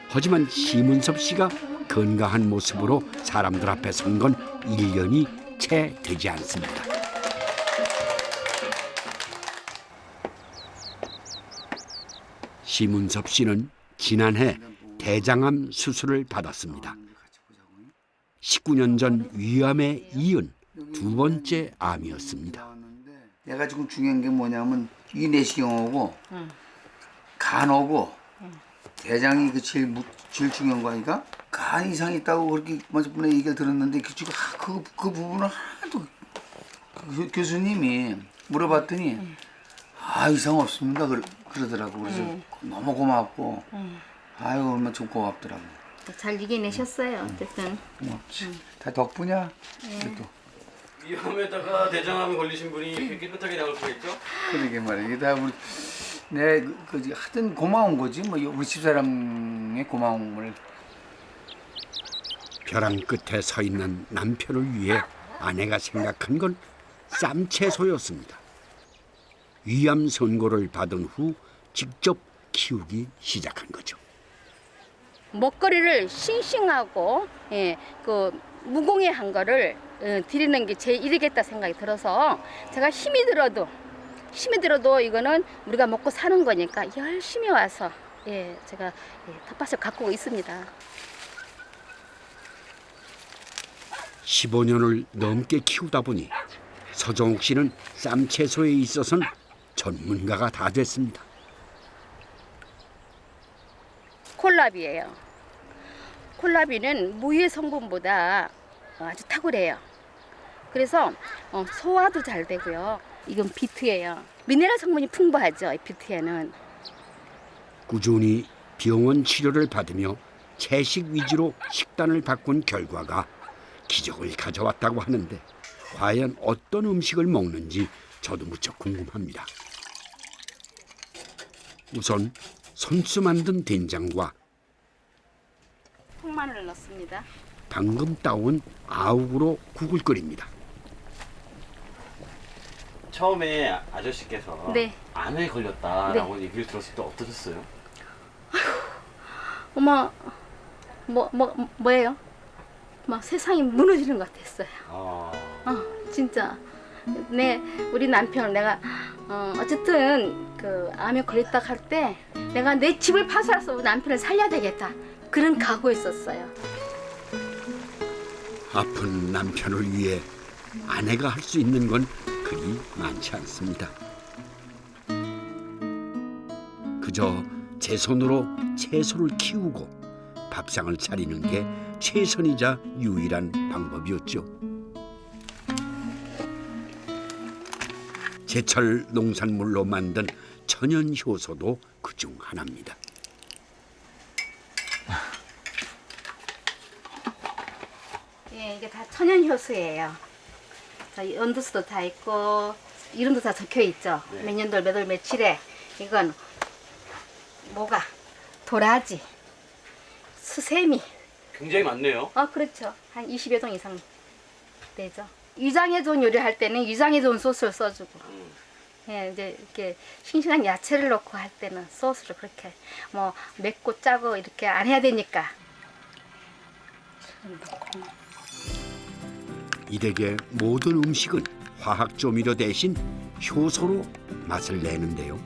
Speaker 1: 하지만 심은섭 씨가 건강한 모습으로 사람들 앞에 선 건 1년이 채 되지 않습니다. 심은섭 씨는 지난해 대장암 수술을 받았습니다. 19년 전 위암에 이은 두 번째 암이었습니다.
Speaker 14: 내가 지금 중요한 게 뭐냐면 이 내시경하고 간하고 대장이 그 제일 중요한 거 아니까? 간 이상이 있다고 그렇게 먼저 분에 얘기를 들었는데 그 부분은 하나도 교수님이 물어봤더니 아 이상 없습니다 그러더라고. 그래서 너무 고맙고 아유 얼마나 좀 고맙더라고.
Speaker 15: 잘 이겨내셨어요. 어쨌든.
Speaker 14: 고맙지. 다 덕분이야. 그래도.
Speaker 9: 위암에다가 대장암에 걸리신 분이 이렇게 깨끗하게 나올 수가 있죠?
Speaker 14: 그러게 말이야. 이게 다 우리 내 하여튼 고마운 거지. 뭐 우리 집사람의 고마움을.
Speaker 1: 벼랑 끝에 서 있는 남편을 위해 아내가 생각한 건 쌈채소였습니다. 위암 선고를 받은 후 직접 키우기 시작한 거죠.
Speaker 15: 먹거리를 싱싱하고 그 무공해한 거를 드리는 게 제 일이겠다 생각이 들어서 제가 힘이 들어도 이거는 우리가 먹고 사는 거니까 열심히 와서 제가 텃밭을 가꾸고 있습니다.
Speaker 1: 15년을 넘게 키우다 보니 서정욱 씨는 쌈채소에 있어서는 전문가가 다 됐습니다.
Speaker 15: 콜라비예요. 콜라비는 무의 성분보다 아주 탁월해요. 그래서 소화도 잘 되고요. 이건 비트예요. 미네랄 성분이 풍부하죠. 이 비트에는.
Speaker 1: 꾸준히 병원 치료를 받으며 채식 위주로 식단을 바꾼 결과가 기적을 가져왔다고 하는데 과연 어떤 음식을 먹는지 저도 무척 궁금합니다. 우선 손수 만든 된장과
Speaker 15: 통마늘을 넣습니다.
Speaker 1: 방금 따온 아욱으로 국을 끓입니다.
Speaker 9: 처음에 아저씨께서
Speaker 15: 네.
Speaker 9: 암에 걸렸다라고 얘기를 들었을 때 어떠셨어요?
Speaker 15: 어머, 뭐예요? 막 세상이 무너지는 것 같았어요. 진짜. 우리 남편을 내가 어쨌든 그 암에 걸렸다 할 때 내가 내 집을 파산해서 남편을 살려야 되겠다. 그런 각오였었어요.
Speaker 1: 아픈 남편을 위해 아내가 할 수 있는 건 그리 많지 않습니다. 그저 제 손으로 채소를 키우고 밥상을 차리는 게 최선이자 유일한 방법이었죠. 제철 농산물로 만든 천연 효소도 그중 하나입니다.
Speaker 15: 이게 다 천연 효소예요. 연두수도 다 있고 이름도 다 적혀 있죠. 몇 년도 몇 월 며칠에 이건 뭐가 도라지, 수세미.
Speaker 9: 굉장히 많네요.
Speaker 15: 그렇죠. 한 20여 종 이상 되죠. 위장에 좋은 요리할 때는 위장에 좋은 소스를 써주고, 이제 이렇게 싱싱한 야채를 넣고 할 때는 소스를 그렇게 뭐 맵고 짜고 이렇게 안 해야 되니까.
Speaker 1: 이 댁의 모든 음식은 화학 조미료 대신 효소로 맛을 내는데요.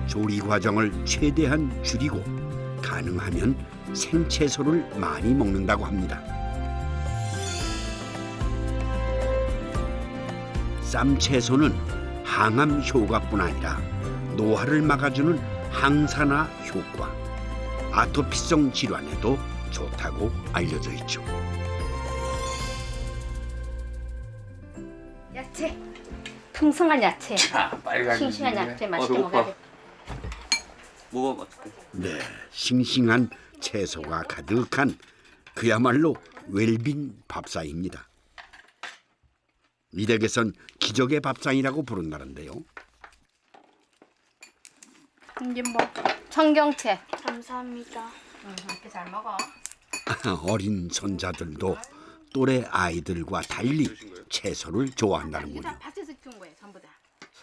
Speaker 1: 조리 과정을 최대한 줄이고 가능하면 생채소를 많이 먹는다고 합니다. 쌈채소는 항암 효과뿐 아니라 노화를 막아주는 항산화 효과, 아토피성 질환에도 좋다고 알려져 있죠.
Speaker 15: 야채, 풍성한 야채,
Speaker 14: 빨간
Speaker 15: 싱싱한 야채 맛있게
Speaker 9: 배고파.
Speaker 15: 먹어야 돼.
Speaker 9: 먹어.
Speaker 1: 네, 싱싱한 채소가 가득한 그야말로 웰빙 밥상입니다. 이 댁에선 기적의 밥상이라고 부른다는데요.
Speaker 15: 이제 뭐 청경채.
Speaker 16: 감사합니다.
Speaker 15: 이렇게 잘 먹어.
Speaker 1: 어린 손자들도 또래 아이들과 달리 채소를 좋아한다는군요.
Speaker 15: 밭에서 키운 거예요, 전부 다.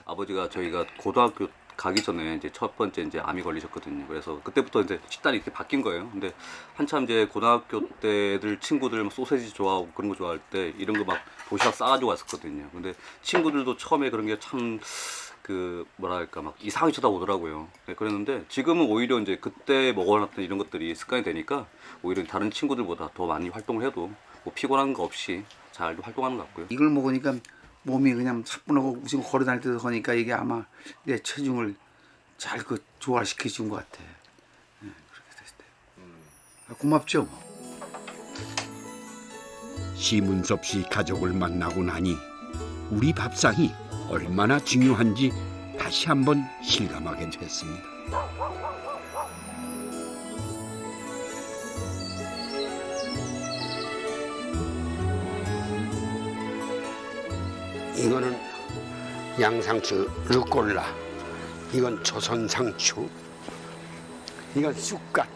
Speaker 17: 아버지가 저희가 고등학교 가기 전에 이제 첫 번째 이제 암이 걸리셨거든요. 그래서 그때부터 이제 식단이 이렇게 바뀐 거예요. 근데 한참 이제 고등학교 때 애들 친구들 막 소세지 좋아하고 그런 거 좋아할 때 이런 거 막 도시락 싸가지고 왔었거든요. 근데 친구들도 처음에 그런 게 참 그 뭐랄까 막 이상하게 쳐다보더라고요. 네, 그랬는데 지금은 오히려 이제 그때 먹어놨던 이런 것들이 습관이 되니까 오히려 다른 친구들보다 더 많이 활동을 해도 뭐 피곤한 거 없이 잘 활동하는 것 같고요.
Speaker 14: 이걸 먹으니까 몸이 그냥 차분하고 지금 걸어 다닐 때도 하니까 이게 아마 내 체중을 잘 그 조화시켜 준 것 같아. 그렇게 됐을 때. 고맙죠.
Speaker 1: 시문섭 씨 가족을 만나고 나니 우리 밥상이 얼마나 중요한지 다시 한번 실감하게 됐습니다. 이거는 양상추 루꼴라, 이건 조선상추, 이건 쑥갓.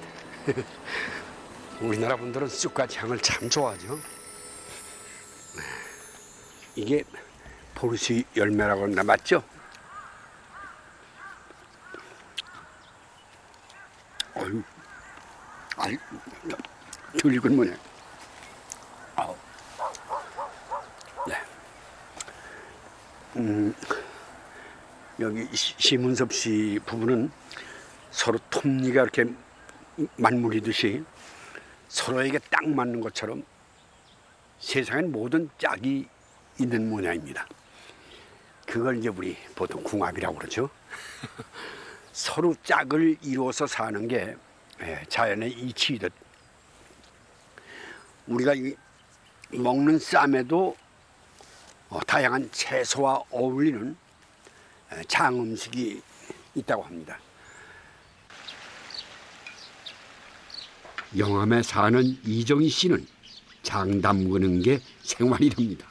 Speaker 1: 우리나라 분들은 쑥갓 향을 참 좋아하죠. 이게 보르시 열매라고 하나 맞죠? 어휴, 아이, 덜 익은 뭐냐? 아우, 네. 여기 시문섭 씨 부부는 서로 톱니가 이렇게 맞물리듯이 서로에게 딱 맞는 것처럼 세상엔 모든 짝이 있는 모양입니다. 그걸 이제 우리 보통 궁합이라고 그러죠. 서로 짝을 이루어서 사는 게 자연의 이치이듯 우리가 먹는 쌈에도 다양한 채소와 어울리는 장음식이 있다고 합니다. 영암에 사는 이정희 씨는 장 담그는 게 생활이랍니다.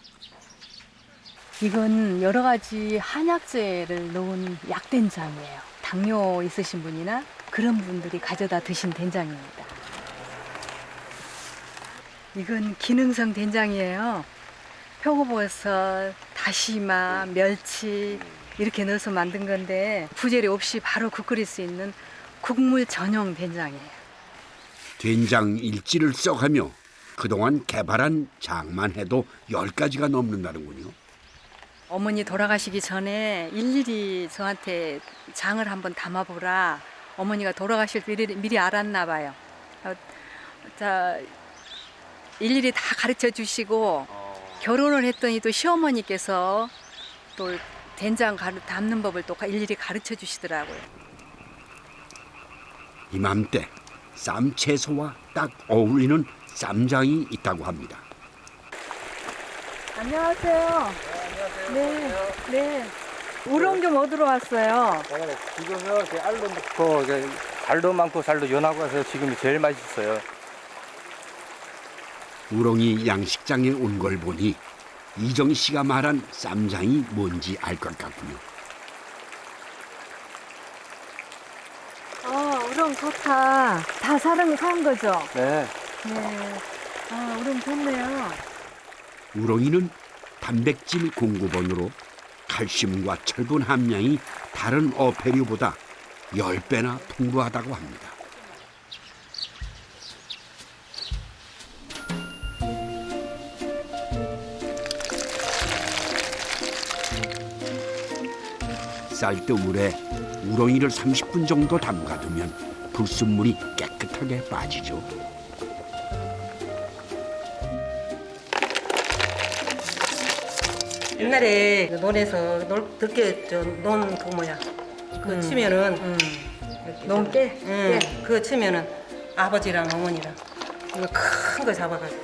Speaker 16: 이건 여러 가지 한약재를 넣은 약된장이에요. 당뇨 있으신 분이나 그런 분들이 가져다 드신 된장입니다. 이건 기능성 된장이에요. 표고버섯, 다시마, 멸치 이렇게 넣어서 만든 건데 부재료 없이 바로 국 끓일 수 있는 국물 전용 된장이에요.
Speaker 1: 된장 일지를 써가며 그동안 개발한 장만 해도 10가지가 넘는다는군요.
Speaker 16: 어머니 돌아가시기 전에 일일이 저한테 장을 한번 담아보라. 어머니가 돌아가실 때 미리 알았나 봐요. 자, 일일이 다 가르쳐 주시고 결혼을 했더니 또 시어머니께서 또 된장 담는 법을 또 일일이 가르쳐 주시더라고요.
Speaker 1: 이맘때 쌈 채소와 딱 어울리는 쌈장이 있다고 합니다.
Speaker 16: 안녕하세요. 네, 네. 우렁 좀 얻으러 왔어요.
Speaker 18: 지금요, 알도 많고, 달도 많고, 살도 연하고 해서 지금이 제일 맛있어요.
Speaker 1: 우렁이 양식장에 온 걸 보니 이정희 씨가 말한 쌈장이 뭔지 알 것 같군요.
Speaker 16: 우렁 좋다. 다 사온 거죠?
Speaker 18: 네.
Speaker 16: 네. 우렁 좋네요.
Speaker 1: 우렁이는 단백질 공급원으로 칼슘과 철분 함량이 다른 어패류보다 10배나 풍부하다고 합니다. 쌀뜨물에 우렁이를 30분 정도 담가두면 불순물이 깨끗하게 빠지죠.
Speaker 5: 옛날에 논에서 늦게 논 그 뭐야 그거 치면은
Speaker 16: 논깨?
Speaker 5: 그거 치면은 아버지랑 어머니랑 이거 큰 거 잡아가지고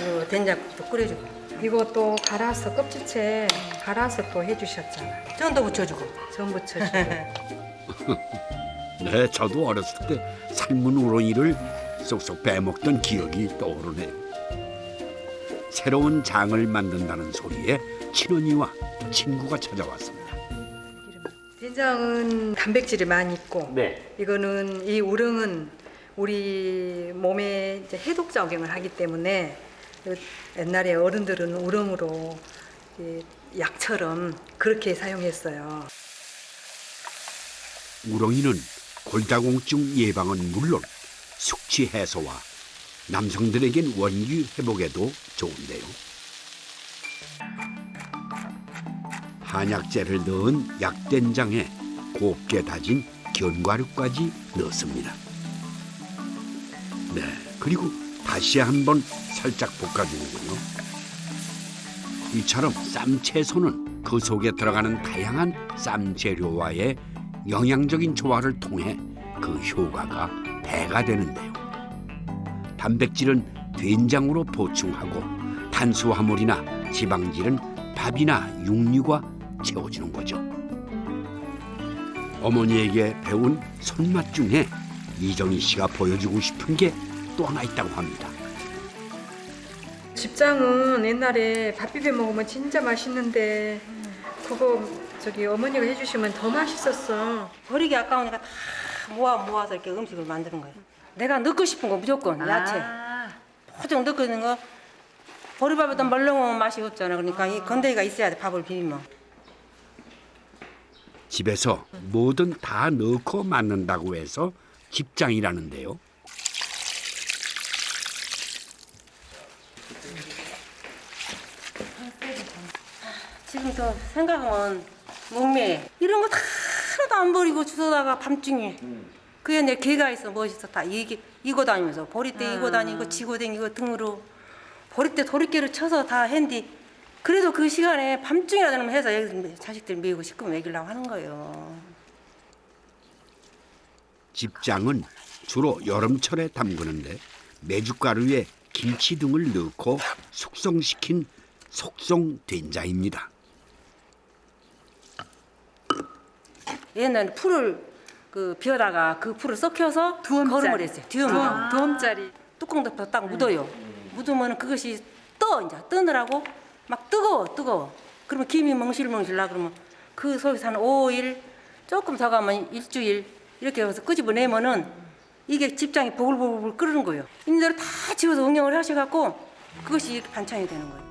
Speaker 5: 이거 된장국도 끓여주고
Speaker 16: 이거 또 갈아서 껍질째 갈아서 또 해주셨잖아.
Speaker 5: 전도 붙여주고
Speaker 16: 전 붙여주고.
Speaker 1: 네, 저도 어렸을 때 삶은 우렁이를 쏙쏙 빼먹던 기억이 떠오르네요. 새로운 장을 만든다는 소리에 친언니와 친구가 찾아왔습니다.
Speaker 16: 된장은 단백질이 많이 있고,
Speaker 9: 네.
Speaker 16: 이거는 이 우렁은 우리 몸에 이제 해독 작용을 하기 때문에 옛날에 어른들은 우렁으로 약처럼 그렇게 사용했어요.
Speaker 1: 우렁이는 골다공증 예방은 물론 숙취 해소와 남성들에겐 원기 회복에도 좋은데요. 한약재를 넣은 약된장에 곱게 다진 견과류까지 넣습니다. 네, 그리고 다시 한번 살짝 볶아주는군요. 이처럼 쌈채소는 그 속에 들어가는 다양한 쌈재료와의 영양적인 조화를 통해 그 효과가 배가 되는데요. 단백질은 된장으로 보충하고 탄수화물이나 지방질은 밥이나 육류가 채워주는 거죠. 어머니에게 배운 손맛 중에 이정희 씨가 보여주고 싶은 게 또 하나 있다고 합니다.
Speaker 16: 집장은 옛날에 밥 비벼 먹으면 진짜 맛있는데 그거 저기 어머니가 해주시면 더 맛있었어.
Speaker 5: 버리기 아까우니까 다 모아서 이렇게 음식을 만드는 거예요. 내가 넣고 싶은 거 무조건 야채. 보통 넣고 있는 거 보리밥에다 멀렁하면 맛이 없잖아. 그러니까 이 건더기가 있어야 돼, 밥을 비비면.
Speaker 1: 집에서 뭐든 다 넣고 만든다고 해서 집장이라는데요.
Speaker 5: 지금 또 생각하면 목매 이런 거 다 하나도 안 버리고 주워다가 밤중에 그게 내 개가 있어 멋있어 다 이고 다니면서 버릴 때 이고 다니고 지고 다니고 등으로 버릴 때 도리깨를 쳐서 다 핸디 그래도 그 시간에 밤중이라 되면 해서 자식들 먹이고 싶으면 먹이려고 하는 거예요.
Speaker 1: 집장은 주로 여름철에 담그는데 메주가루에 김치 등을 넣고 숙성시킨 속성 된장입니다.
Speaker 5: 옛날에 풀을 비워다가 그 풀을 썩혀서 거름을 했어요.
Speaker 16: 두엄짜리.
Speaker 5: 뚜껑 덮어 딱 묻어요. 묻으면 그것이 이제 뜨느라고 막 뜨거워. 그러면 김이 멍실멍실 나 그러면 그 속에서 한 5일 조금 더 가면 일주일 이렇게 해서 끄집어내면은 이게 집장이 보글보글 끓는 거예요. 이대로 다 집어서 응용을 하셔갖고 그것이 이렇게 반찬이 되는 거예요.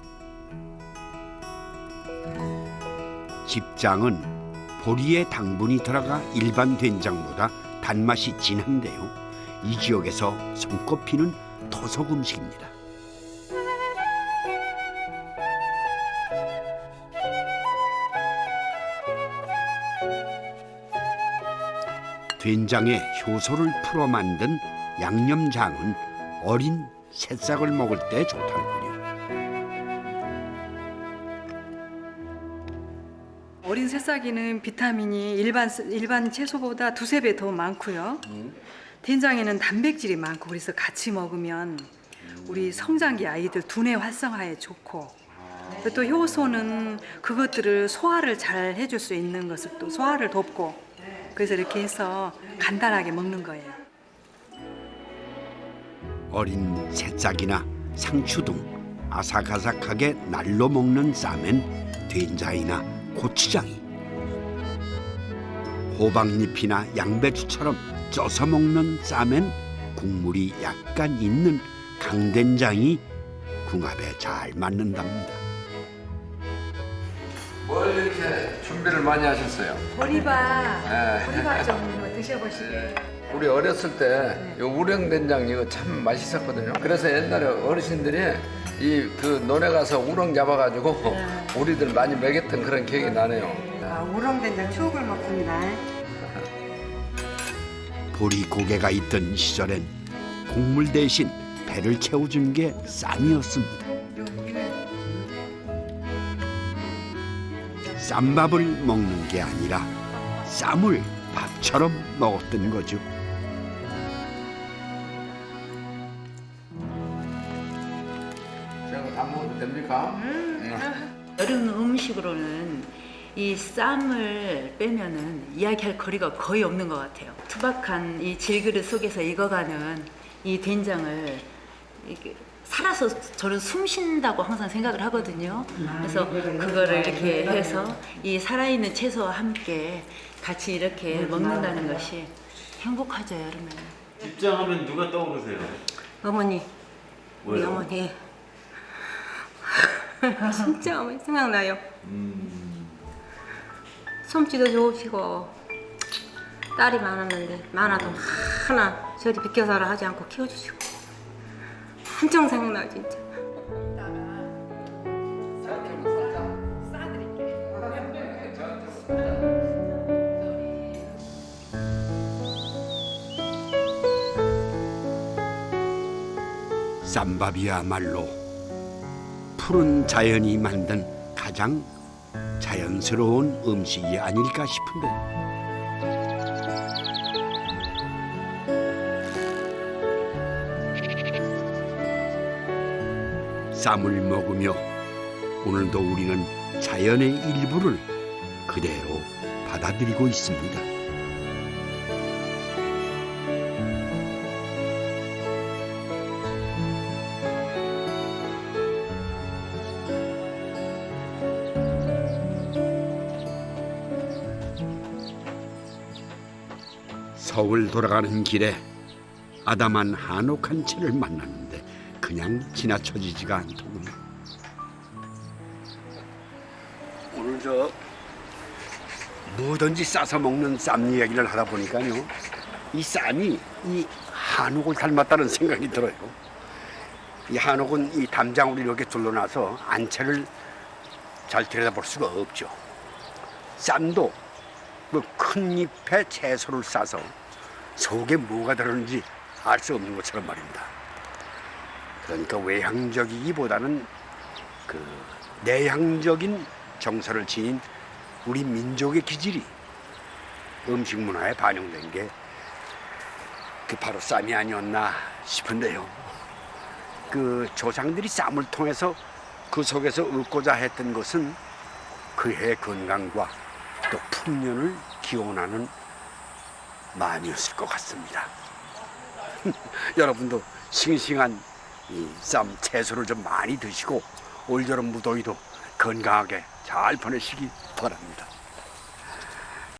Speaker 1: 집장은 보리에 당분이 들어가 일반 된장보다 단맛이 진한데요. 이 지역에서 손꼽히는 토속 음식입니다. 된장에 효소를 풀어 만든 양념장은 어린 새싹을 먹을 때 좋다는군요.
Speaker 16: 어린 새싹이는 비타민이 일반 채소보다 2~3배 더 많고요. 된장에는 단백질이 많고 그래서 같이 먹으면 우리 성장기 아이들 두뇌 활성화에 좋고 또 효소는 그것들을 소화를 잘 해줄 수 있는 것을 또 소화를 돕고 그래서 이렇게 해서 간단하게 먹는 거예요.
Speaker 1: 어린 새싹이나 상추 등 아삭아삭하게 날로 먹는 쌈엔 된장이나 고추장이, 호박잎이나 양배추처럼 쪄서 먹는 쌈엔 국물이 약간 있는 강된장이 궁합에 잘 맞는답니다.
Speaker 19: 뭘 이렇게 준비를 많이 하셨어요?
Speaker 16: 보리밥 좀 드셔보시게.
Speaker 19: 우리 어렸을 때 이 우렁된장 이거 참 맛있었거든요. 그래서 옛날에 어르신들이 그 논에 가서 우렁 잡아가지고 우리들 많이 먹였던 그런 기억이 나네요.
Speaker 11: 우렁된장 추억을 먹습니다.
Speaker 1: 보리고개가 있던 시절엔 국물 대신 배를 채워준 게 쌈이었습니다. 쌈밥을 먹는 게 아니라 쌈을 밥처럼 먹었던 거죠.
Speaker 19: 제가 다 먹어도 됩니까?
Speaker 20: 여름 음식으로는 이 쌈을 빼면은 이야기할 거리가 거의 없는 것 같아요. 투박한 이 질그릇 속에서 익어가는 이 된장을 이렇게 살아서 저는 숨 쉰다고 항상 생각을 하거든요. 그래서 그거를 이렇게 해서 이 살아있는 채소와 함께 같이 이렇게 먹는다는 것이 행복하죠, 여름에.
Speaker 9: 집장하면 누가 떠오르세요?
Speaker 5: 어머니. 우리
Speaker 9: 왜요?
Speaker 5: 어머니. 진짜 어머니 생각나요. 솜씨도 좋으시고 딸이 많아도 하나 저리 비켜서라 하지 않고 키워주시고 한정 생각나요 진짜.
Speaker 1: 쌈밥이야말로 푸른 자연이 만든 가장 자연스러운 음식이 아닐까 싶은데 쌈을 먹으며 오늘도 우리는 자연의 일부를 그대로 받아들이고 있습니다. 서울 돌아가는 길에 아담한 한옥한 채를 만났는데 그냥 지나쳐지지가 않더군요. 오늘 저 뭐든지 싸서 먹는 쌈 이야기를 하다 보니까요, 이 쌈이 이 한옥을 닮았다는 생각이 들어요. 이 한옥은 이 담장으로 이렇게 둘러놔서 안채를 잘 들여다볼 수가 없죠. 쌈도 그 큰 잎에 채소를 싸서 속에 뭐가 들었는지 알 수 없는 것처럼 말입니다. 그러니까 외향적이기보다는 그 내향적인 정서를 지닌 우리 민족의 기질이 음식 문화에 반영된 게 그 바로 쌈이 아니었나 싶은데요. 그 조상들이 쌈을 통해서 그 속에서 얻고자 했던 것은 그의 건강과 또 풍년을 기원하는 마음이었을 것 같습니다. 여러분도 싱싱한 이 쌈 채소를 좀 많이 드시고 올여름 무더위도 건강하게 잘 보내시기 바랍니다.